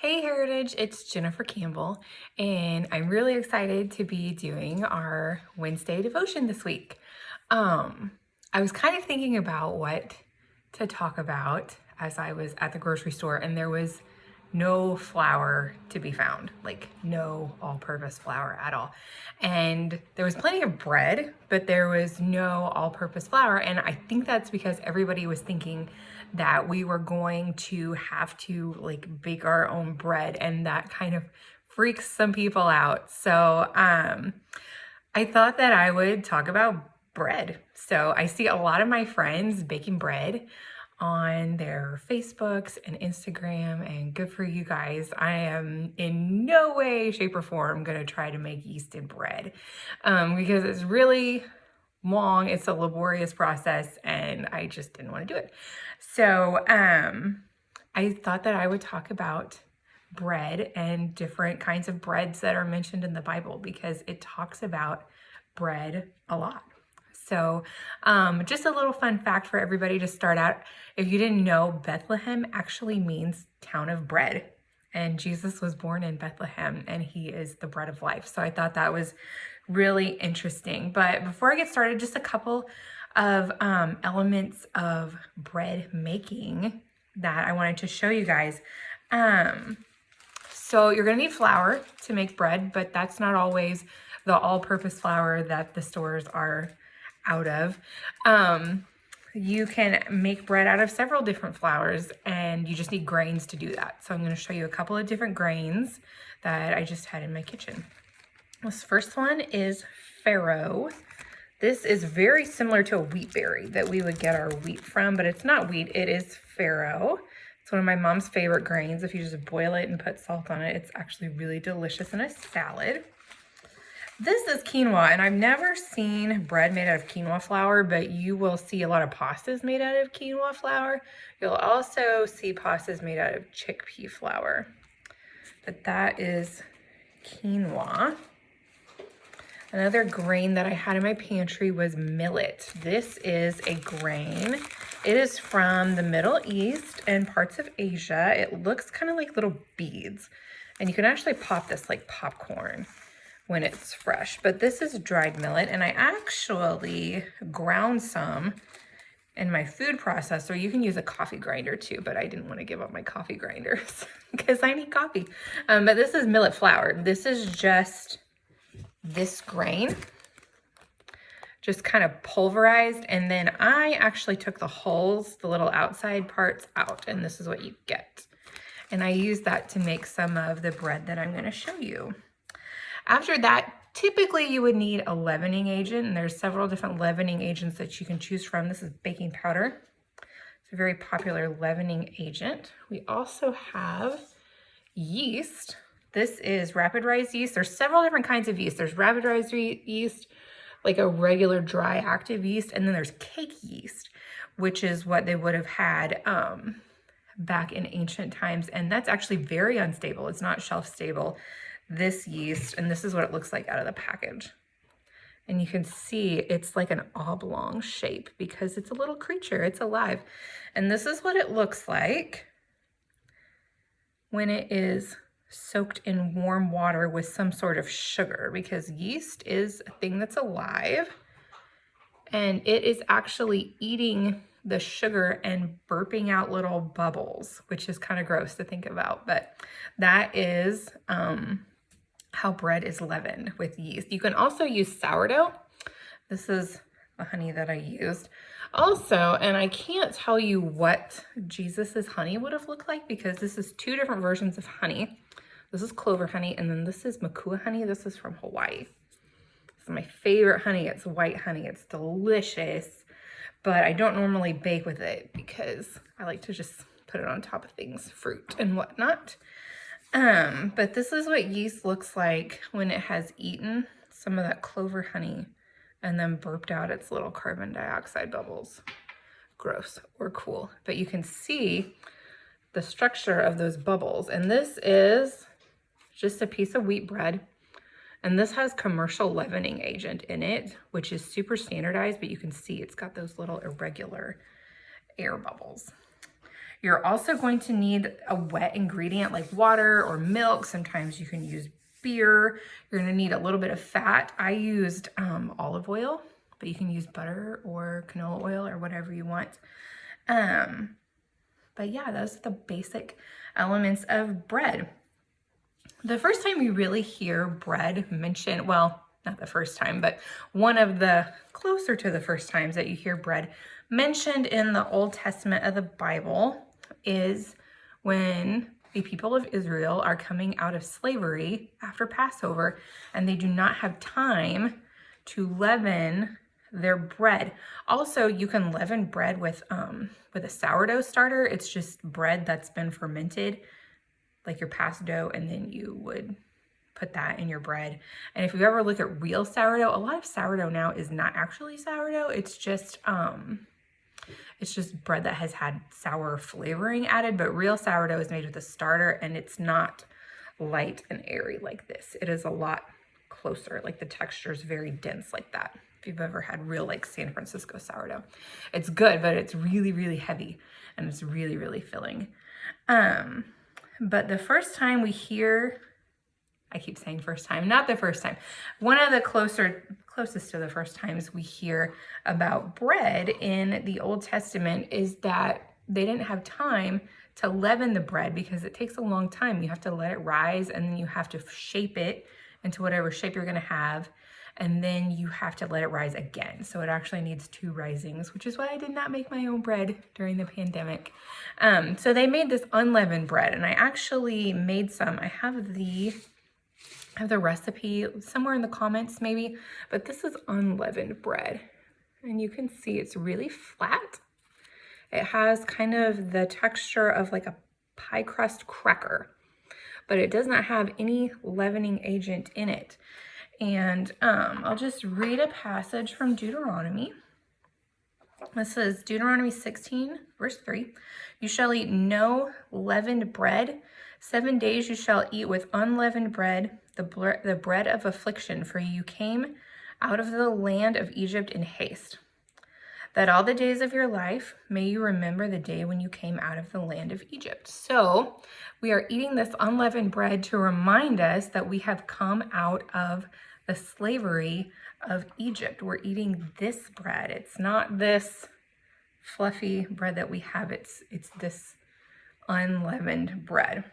Hey Heritage, it's Jennifer Campbell, and I'm really excited to be doing our Wednesday devotion this week. Um, I was kind of thinking about what to talk about as I was at the grocery store, and there was no flour to be found, like no all-purpose flour at all. And there was plenty of bread, but there was no all-purpose flour, and I think that's because everybody was thinking that we were going to have to like bake our own bread, and that kind of freaks some people out. So I thought that I would talk about bread. So I see a lot of my friends baking bread on their Facebooks and Instagram, and good for you guys. I am in no way, shape, or form going to try to make yeasted bread because it's really long. It's a laborious process, and I just didn't want to do it. So I thought that I would talk about bread and different kinds of breads that are mentioned in the Bible because it talks about bread a lot. So just a little fun fact for everybody to start out. If you didn't know, Bethlehem actually means town of bread. And Jesus was born in Bethlehem, and he is the bread of life. So I thought that was really interesting. But before I get started, just a couple of elements of bread making that I wanted to show you guys. So you're gonna need flour to make bread, but that's not always the all-purpose flour that the stores are out of. You can make bread out of several different flours, and you just need grains to do that. So I'm going to show you a couple of different grains that I just had in my kitchen. This first one is farro. This is very similar to a wheat berry that we would get our wheat from, but it's not wheat, it is farro. It's one of my mom's favorite grains. If you just boil it and put salt on it, it's actually really delicious in a salad. This is quinoa, and I've never seen bread made out of quinoa flour, but you will see a lot of pastas made out of quinoa flour. You'll also see pastas made out of chickpea flour. But that is quinoa. Another grain that I had in my pantry was millet. This is a grain. It is from the Middle East and parts of Asia. It looks kind of like little beads, and you can actually pop this like popcorn when it's fresh. But this is dried millet, and I actually ground some in my food processor. You can use a coffee grinder too, but I didn't want to give up my coffee grinder because I need coffee. But this is millet flour. This is just this grain, just kind of pulverized, and then I actually took the hulls, the little outside parts out, and this is what you get. And I use that to make some of the bread that I'm going to show you. After that, typically you would need a leavening agent, and there's several different leavening agents that you can choose from. This is baking powder. It's a very popular leavening agent. We also have yeast. This is rapid rise yeast. There's several different kinds of yeast. There's rapid rise yeast, like a regular dry active yeast, and then there's cake yeast, which is what they would have had back in ancient times, and that's actually very unstable. It's not shelf stable. This yeast, and this is what it looks like out of the package. And you can see it's like an oblong shape because it's a little creature, it's alive. And this is what it looks like when it is soaked in warm water with some sort of sugar, because yeast is a thing that's alive, and it is actually eating the sugar and burping out little bubbles, which is kind of gross to think about, but that is how bread is leavened with yeast. You can also use sourdough. This is the honey that I used. Also, and I can't tell you what Jesus's honey would have looked like because this is two different versions of honey. This is clover honey, and then this is makua honey. This is from Hawaii. This is my favorite honey. It's white honey. It's delicious, but I don't normally bake with it because I like to just put it on top of things, fruit and whatnot. But this is what yeast looks like when it has eaten some of that clover honey and then burped out its little carbon dioxide bubbles. Gross or cool. But you can see the structure of those bubbles. And this is just a piece of wheat bread. And this has commercial leavening agent in it, which is super standardized, but you can see it's got those little irregular air bubbles. You're also going to need a wet ingredient like water or milk. Sometimes you can use beer. You're going to need a little bit of fat. I used olive oil, but you can use butter or canola oil or whatever you want. But yeah, those are the basic elements of bread. The first time you really hear bread mentioned, well, not the first time, but one of the closer to the first times that you hear bread mentioned in the Old Testament of the Bible is when the people of Israel are coming out of slavery after Passover, and they do not have time to leaven their bread. Also, you can leaven bread with a sourdough starter. It's just bread that's been fermented, like your pasta dough, and then you would put that in your bread. And if you ever look at real sourdough, a lot of sourdough now is not actually sourdough. It's just bread that has had sour flavoring added, but real sourdough is made with a starter, and it's not light and airy like this. It is a lot closer, like the texture is very dense like that. If you've ever had real like San Francisco sourdough, it's good, but it's really, really heavy and it's really, really filling. But the first time we hear, I keep saying first time, not the first time. One of the closest to the first times we hear about bread in the Old Testament is that they didn't have time to leaven the bread because it takes a long time. You have to let it rise, and then you have to shape it into whatever shape you're gonna have. And then you have to let it rise again. So it actually needs 2 risings, which is why I did not make my own bread during the pandemic. So they made this unleavened bread, and I actually made some. I have the recipe somewhere in the comments maybe, but this is unleavened bread. And you can see it's really flat. It has kind of the texture of like a pie crust cracker, but it does not have any leavening agent in it. And I'll just read a passage from Deuteronomy. This is Deuteronomy 16, verse 3. You shall eat no leavened bread. 7 days you shall eat with unleavened bread, the bread of affliction, for you came out of the land of Egypt in haste. That all the days of your life may you remember the day when you came out of the land of Egypt. So we are eating this unleavened bread to remind us that we have come out of the slavery of Egypt. We're eating this bread. It's not this fluffy bread that we have. It's this unleavened bread.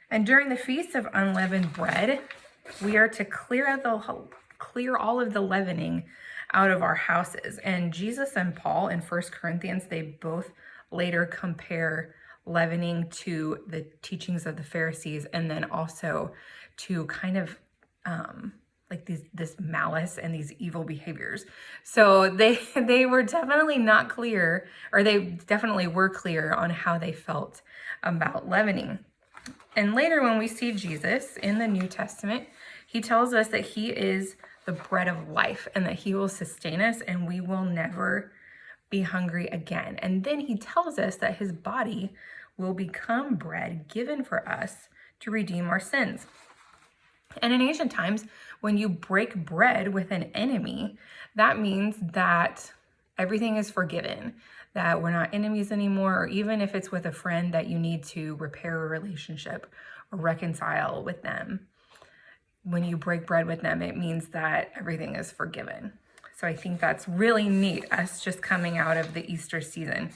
And during the Feast of Unleavened Bread, we are to clear all of the leavening out of our houses. And Jesus and Paul in 1 Corinthians, they both later compare leavening to the teachings of the Pharisees, and then also to kind of like this malice and these evil behaviors. So they were definitely not clear, or they definitely were clear on how they felt about leavening. And later when we see Jesus in the New Testament, he tells us that he is the bread of life and that he will sustain us and we will never be hungry again. And then he tells us that his body will become bread given for us to redeem our sins. And in ancient times, when you break bread with an enemy, that means that everything is forgiven, that we're not enemies anymore, or even if it's with a friend that you need to repair a relationship or reconcile with them. When you break bread with them, it means that everything is forgiven. So I think that's really neat, us just coming out of the Easter season.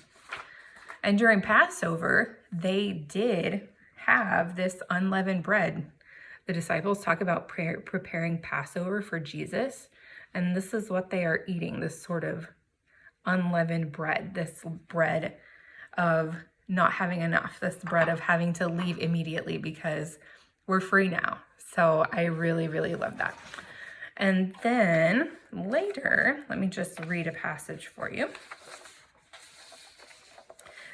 And during Passover, they did have this unleavened bread. The disciples talk about preparing Passover for Jesus, and this is what they are eating, this sort of unleavened bread, this bread of not having enough, this bread of having to leave immediately because we're free now. So I really, really love that. And then later, let me just read a passage for you.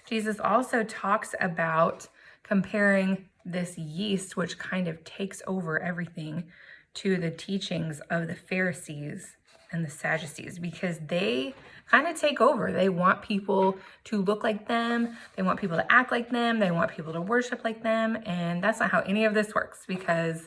Jesus also talks about comparing this yeast, which kind of takes over everything, to the teachings of the Pharisees and the Sadducees, because they kind of take over. They want people to look like them. They want people to act like them. They want people to worship like them. And that's not how any of this works, because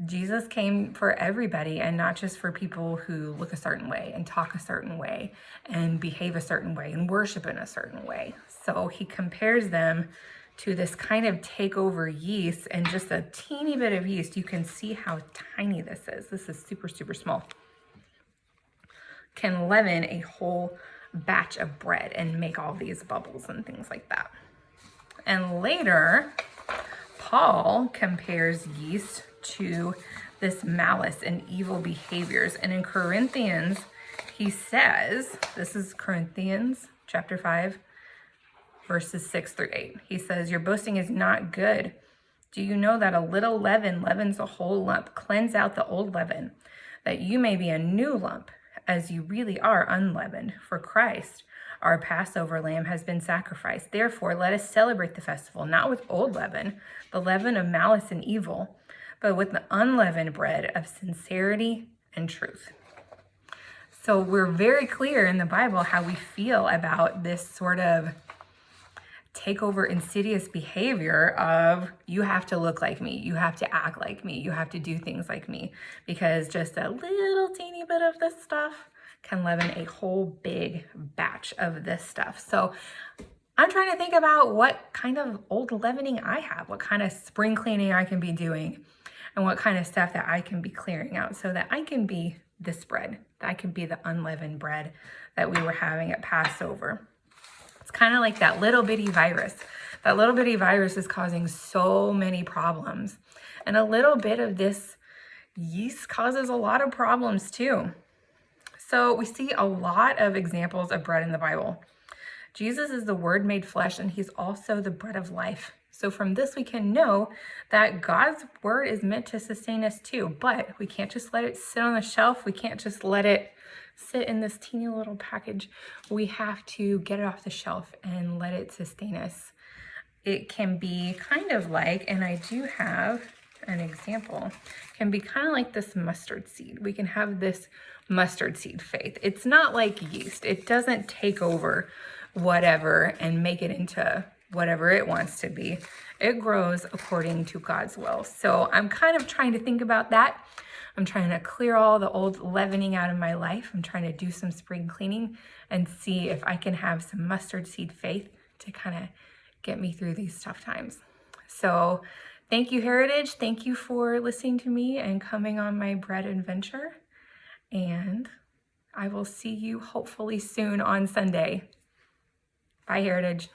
Jesus came for everybody and not just for people who look a certain way and talk a certain way and behave a certain way and worship in a certain way. So he compares them to this kind of takeover yeast, and just a teeny bit of yeast, you can see how tiny this is. This is super, super small. Can leaven a whole batch of bread and make all these bubbles and things like that. And later, Paul compares yeast to this malice and evil behaviors. And in Corinthians, he says, this is Corinthians chapter 5, verses 6 through 8. He says, your boasting is not good. Do you know that a little leaven leavens a whole lump? Cleanse out the old leaven, that you may be a new lump, as you really are unleavened. For Christ, our Passover lamb, has been sacrificed. Therefore, let us celebrate the festival, not with old leaven, the leaven of malice and evil, but with the unleavened bread of sincerity and truth. So we're very clear in the Bible how we feel about this sort of takeover insidious behavior of, you have to look like me, you have to act like me, you have to do things like me, because just a little teeny bit of this stuff can leaven a whole big batch of this stuff. So I'm trying to think about what kind of old leavening I have, what kind of spring cleaning I can be doing, and what kind of stuff that I can be clearing out so that I can be this bread, that I can be the unleavened bread that we were having at Passover. It's kind of like that little bitty virus. That little bitty virus is causing so many problems. And a little bit of this yeast causes a lot of problems too. So we see a lot of examples of bread in the Bible. Jesus is the Word made flesh, and he's also the bread of life. So from this, we can know that God's word is meant to sustain us too, but we can't just let it sit on the shelf. We can't just let it sit in this teeny little package. We have to get it off the shelf and let it sustain us. It can be kind of like, and I do have an example, can be kind of like this mustard seed. We can have this mustard seed faith. It's not like yeast. It doesn't take over whatever and make it into whatever it wants to be. It grows according to God's will. So I'm kind of trying to think about that. I'm trying to clear all the old leavening out of my life. I'm trying to do some spring cleaning and see if I can have some mustard seed faith to kind of get me through these tough times. So thank you, Heritage. Thank you for listening to me and coming on my bread adventure. And I will see you hopefully soon on Sunday. Bye, Heritage.